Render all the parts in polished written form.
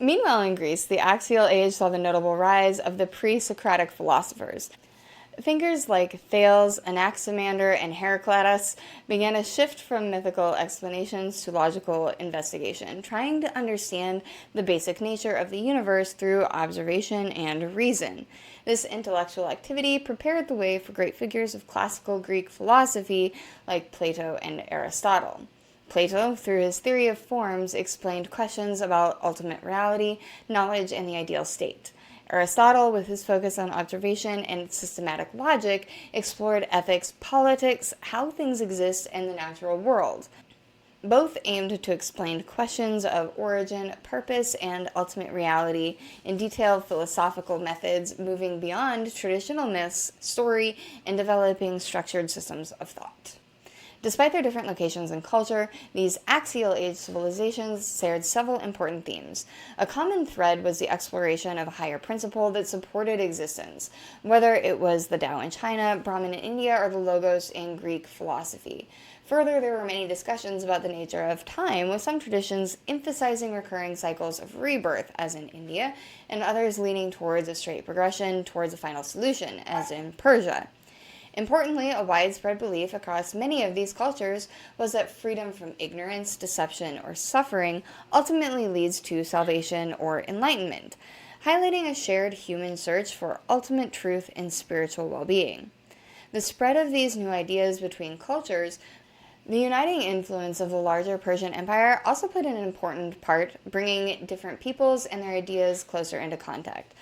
Meanwhile, in Greece, the Axial Age saw the notable rise of the pre-Socratic philosophers. Thinkers like Thales, Anaximander, and Heraclitus began a shift from mythical explanations to logical investigation, trying to understand the basic nature of the universe through observation and reason. This intellectual activity prepared the way for great figures of classical Greek philosophy like Plato and Aristotle. Plato, through his theory of forms, explained questions about ultimate reality, knowledge, and the ideal state. Aristotle, with his focus on observation and systematic logic, explored ethics, politics, how things exist in the natural world. Both aimed to explain questions of origin, purpose, and ultimate reality in detailed philosophical methods, moving beyond traditional myths, story, and developing structured systems of thought. Despite their different locations and culture, these axial age civilizations shared several important themes. A common thread was the exploration of a higher principle that supported existence, whether it was the Tao in China, Brahman in India, or the Logos in Greek philosophy. Further, there were many discussions about the nature of time, with some traditions emphasizing recurring cycles of rebirth, as in India, and others leaning towards a straight progression towards a final solution, as in Persia. Importantly, a widespread belief across many of these cultures was that freedom from ignorance, deception, or suffering ultimately leads to salvation or enlightenment, highlighting a shared human search for ultimate truth and spiritual well-being. The spread of these new ideas between cultures, the uniting influence of the larger Persian Empire also played an important part, bringing different peoples and their ideas closer into contact.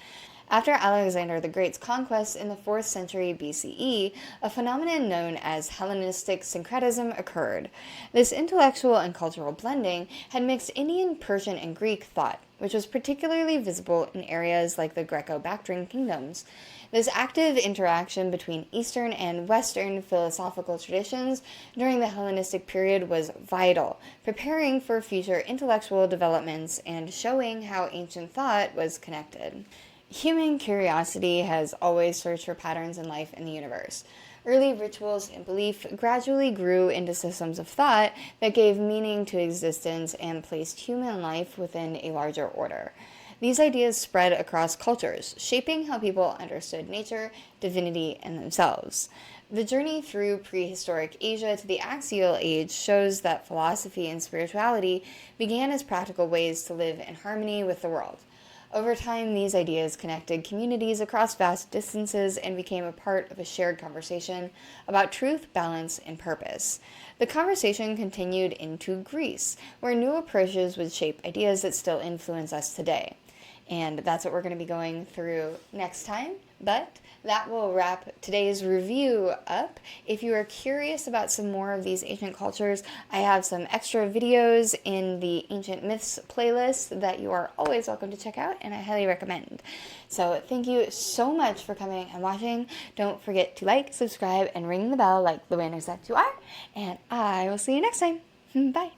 After Alexander the Great's conquest in the 4th century BCE, a phenomenon known as Hellenistic syncretism occurred. This intellectual and cultural blending had mixed Indian, Persian, and Greek thought, which was particularly visible in areas like the Greco-Bactrian kingdoms. This active interaction between Eastern and Western philosophical traditions during the Hellenistic period was vital, preparing for future intellectual developments and showing how ancient thought was connected. Human curiosity has always searched for patterns in life and the universe. Early rituals and belief gradually grew into systems of thought that gave meaning to existence and placed human life within a larger order. These ideas spread across cultures, shaping how people understood nature, divinity, and themselves. The journey through prehistoric Asia to the Axial Age shows that philosophy and spirituality began as practical ways to live in harmony with the world. Over time, these ideas connected communities across vast distances and became a part of a shared conversation about truth, balance, and purpose. The conversation continued into Greece, where new approaches would shape ideas that still influence us today. And that's what we're going to be going through next time. But that will wrap today's review up. If you are curious about some more of these ancient cultures, I have some extra videos in the Ancient Myths playlist that you are always welcome to check out, and I highly recommend. So thank you so much for coming and watching. Don't forget to like, subscribe, and ring the bell like the winners that you are. And I will see you next time. Bye.